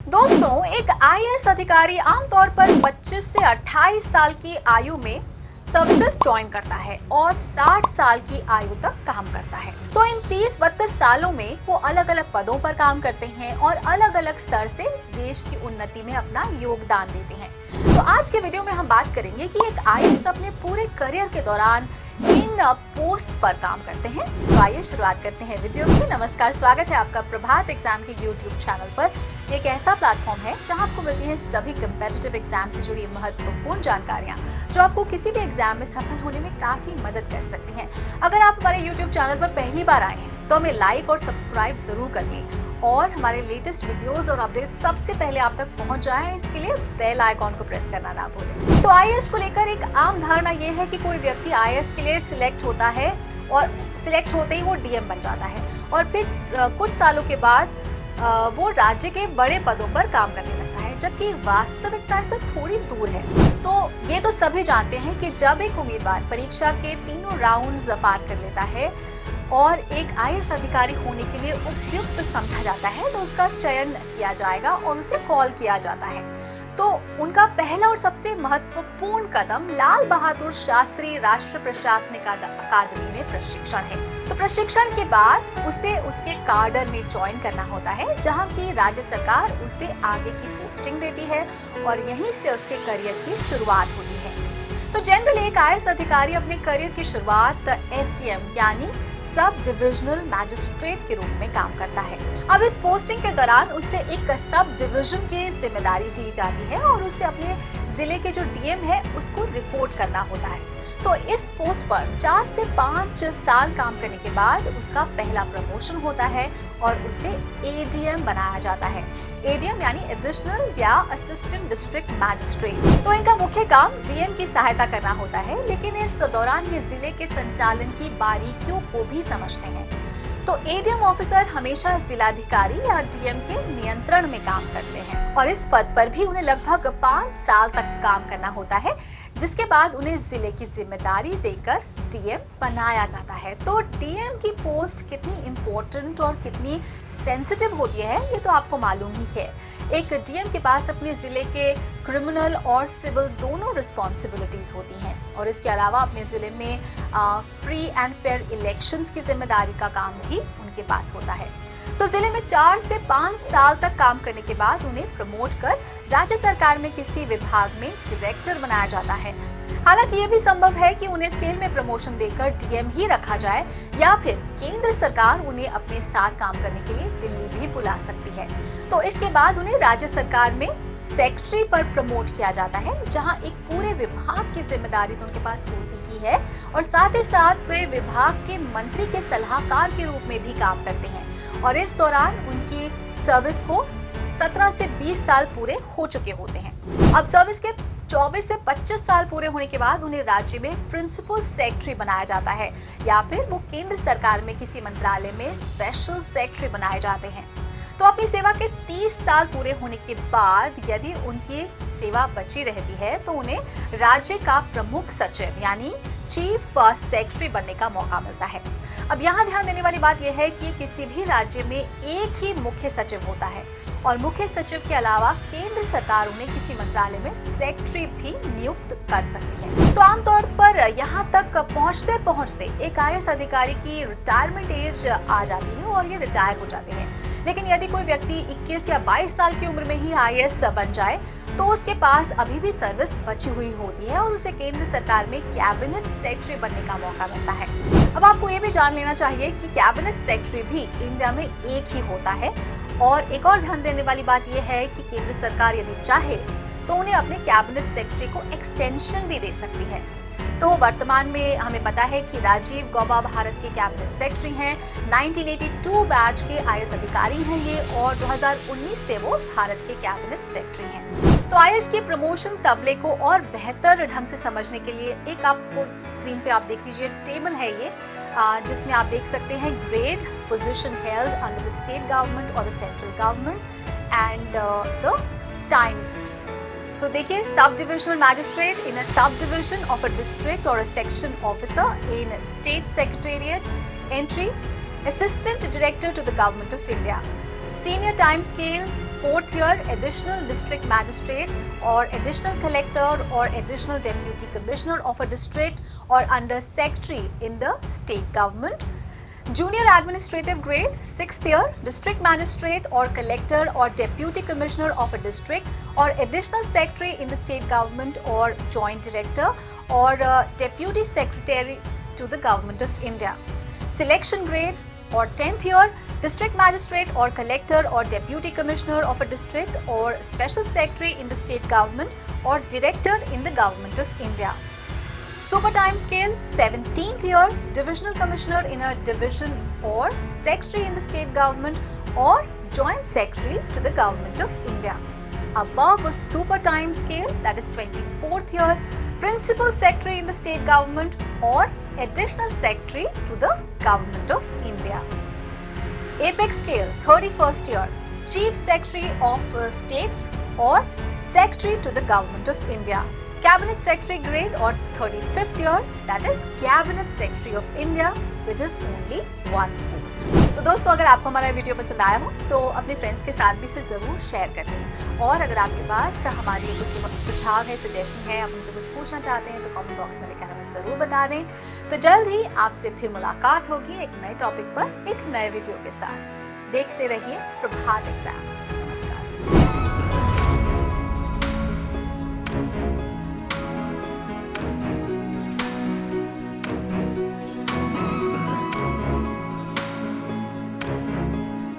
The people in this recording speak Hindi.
दोस्तों, एक आईएएस अधिकारी आमतौर पर 25 से 28 साल की आयु में सर्विसेज ज्वाइन करता है और 60 साल की आयु तक काम करता है। तो इन 30-32 सालों में वो अलग अलग पदों पर काम करते हैं और अलग अलग स्तर से देश की उन्नति में अपना योगदान देते हैं। तो आज के वीडियो में हम बात करेंगे कि एक आईएएस अपने पूरे करियर के दौरान किन पोस्ट पर काम करते हैं। तो आइए शुरुआत करते हैं वीडियो की। नमस्कार, स्वागत है आपका प्रभात एग्जाम के यूट्यूब चैनल पर। ये एक ऐसा प्लेटफॉर्म है जहां आपको मिलती हैं सभी कम्पिटिटिव एग्जाम से जुड़ी महत्वपूर्ण जानकारियां जो आपको किसी भी एग्जाम में सफल होने में काफी मदद कर सकती हैं। अगर आप हमारे यूट्यूब चैनल पर पहली बार आए हैं तो हमें लाइक और सब्सक्राइब जरूर करिए और हमारे लेटेस्ट वीडियोस और अपडेट सबसे पहले आप तक पहुंच जाए, इसके लिए बेल आइकॉन को प्रेस करना ना भूलें। तो आईएएस को लेकर एक आम धारणा ये है कि कोई व्यक्ति आईएएस के लिए सिलेक्ट होता है और सिलेक्ट होते ही वो डीएम बन जाता है और फिर कुछ सालों के बाद वो राज्य के बड़े पदों पर काम करने लगता है, जबकि वास्तविकता से थोड़ी दूर है। तो ये तो सभी जानते हैं कि जब एक उम्मीदवार परीक्षा के तीनों राउंड्स पार कर लेता है और एक आईएएस अधिकारी होने के लिए उपयुक्त समझा जाता है तो उसका चयन किया जाएगा और उसे कॉल किया जाता है। तो उनका पहला और सबसे महत्वपूर्ण कदम लाल बहादुर शास्त्री राष्ट्रीय प्रशासनिक अकादमी में प्रशिक्षण है। तो प्रशिक्षण के बाद उसे उसके काडर में ज्वाइन करना होता है, जहां की राज्य सरकार उसे आगे की पोस्टिंग देती है और यहीं से उसके करियर की शुरुआत होती है। तो जनरली एक आईएएस अधिकारी अपने करियर की शुरुआत एसडीएम यानी सब डिविजनल मैजिस्ट्रेट के रूप में काम करता है। अब इस पोस्टिंग के दौरान उसे एक सब डिवीजन की जिम्मेदारी दी जाती है और उसे अपने जिले के जो डीएम है उसको रिपोर्ट करना होता है। तो इस पोस्ट पर 4 से 5 साल काम करने के बाद उसका पहला प्रमोशन होता है और उसे एडीएम बनाया जाता है। एडीएम यानी एडिशनल या असिस्टेंट डिस्ट्रिक्ट मैजिस्ट्रेट। तो इनका मुख्य काम डीएम की सहायता करना होता है, लेकिन इस दौरान ये जिले के संचालन की बारीकियों को भी समझते हैं। तो एडीएम ऑफिसर हमेशा जिलाधिकारी या डीएम के नियंत्रण में काम करते हैं और इस पद पर भी उन्हें लगभग 5 साल तक काम करना होता है, जिसके बाद उन्हें जिले की जिम्मेदारी देकर डीएम बनाया जाता है। तो डीएम की पोस्ट कितनी इम्पोर्टेंट और कितनी सेंसिटिव होती है ये तो आपको मालूम ही है। एक डीएम के पास अपने जिले के क्रिमिनल और सिविल दोनों रिस्पॉन्सिबिलिटीज होती हैं और इसके अलावा अपने जिले में फ्री एंड फेयर इलेक्शंस की जिम्मेदारी का काम भी उनके पास होता है। तो जिले में 4 से 5 साल तक काम करने के बाद उन्हें प्रमोट कर राज्य सरकार में किसी विभाग में डायरेक्टर बनाया जाता है। हालांकि ये भी संभव है कि उन्हें स्केल में प्रमोशन देकर डीएम ही रखा जाए या फिर केंद्र सरकार उन्हें अपने साथ काम करने के लिए दिल्ली भी बुला सकती है। तो इसके बाद उन्हें राज्य सरकार में सेक्रेटरी पर प्रमोट किया जाता है, जहां एक पूरे विभाग की जिम्मेदारी तो उनके पास होती ही है और साथ ही साथ वे विभाग के मंत्री के सलाहकार के रूप में भी काम करते हैं और इस दौरान उनकी सर्विस को 17 से 20 साल पूरे हो चुके होते हैं। अब सर्विस के 24 से 25 साल पूरे होने के बाद उन्हें राज्य में प्रिंसिपल सेक्रेटरी बनाया जाता है या फिर वो केंद्र सरकार में किसी मंत्रालय में स्पेशल सेक्रेटरी बनाए जाते हैं। तो अपनी सेवा के 30 साल पूरे होने के बाद यदि उनकी सेवा बची रहती है तो उन्हें राज्य का प्रमुख सचिव यानी चीफ सेक्रेटरी बनने का मौका मिलता है। अब यहाँ ध्यान देने वाली बात यह है कि किसी भी राज्य में एक ही मुख्य सचिव होता है और मुख्य सचिव के अलावा केंद्र सरकार उन्हें किसी मंत्रालय में सेक्रेटरी भी नियुक्त कर सकती है। तो आमतौर पर यहाँ तक पहुँचते पहुँचते एक आईएएस अधिकारी की रिटायरमेंट एज आ जाती है और ये रिटायर हो जाते हैं। लेकिन यदि कोई व्यक्ति 21 या 22 साल की उम्र में ही आईएएस बन जाए तो उसके पास अभी भी सर्विस बची हुई होती है और उसे केंद्र सरकार में कैबिनेट सेक्रेटरी बनने का मौका मिलता है। अब आपको ये भी जान लेना चाहिए कि कैबिनेट सेक्रेटरी भी इंडिया में एक ही होता है और एक और ध्यान देने वाली बात यह है कि केंद्र सरकार यदि चाहे तो उन्हें अपने कैबिनेट सेक्रेटरी को एक्सटेंशन भी दे सकती है। तो वर्तमान में हमें पता है कि राजीव गौबा भारत के कैबिनेट सेक्रेटरी हैं, 1982 बैच के आईएएस अधिकारी हैं ये और 2019 से वो भारत के कैबिनेट सेक्रेटरी हैं। तो आईएएस के प्रमोशन तबले को और बेहतर ढंग से समझने के लिए एक आपको स्क्रीन पे आप देख लीजिए टेबल है ये, जिसमें आप देख सकते हैं grade, position held under the state government और the central government and the time scale. तो देखिए, sub divisional magistrate in a sub division of a district और a section officer in state secretariat entry, assistant director to the government of India, senior time scale 4th year additional district magistrate or additional collector or additional deputy commissioner of a district or under secretary in the state government. Junior administrative grade 6th year district magistrate or collector or deputy commissioner of a district or additional secretary in the state government or joint director or deputy secretary to the government of India. Selection grade or 10th year district magistrate or collector or deputy commissioner of a district or special secretary in the state government or director in the government of India. Super time scale 17th year divisional commissioner in a division or secretary in the state government or joint secretary to the government of India. Above a super time scale, that is 24th year principal secretary in the state government or additional secretary to the government of India. Apex scale 31st year chief secretary of states or secretary to the government of India. Cabinet Secretary grade or 35th year, that is Cabinet Secretary of India, which is only one post. तो दोस्तों, अगर आपको हमारा वीडियो पसंद आया हो तो अपने फ्रेंड्स के साथ भी इसे ज़रूर शेयर कर दें। और अगर आपके पास हमारे लिए कुछ सुझाव है, सजेशन है, आप हमसे कुछ पूछना चाहते हैं तो कमेंट बॉक्स में लिखकर हमें ज़रूर बता दें। तो जल्द ही आपसे फिर मुलाकात होगी एक नए टॉपिक पर एक नए वीडियो के साथ। देखते रहिए प्रभात एग्जाम।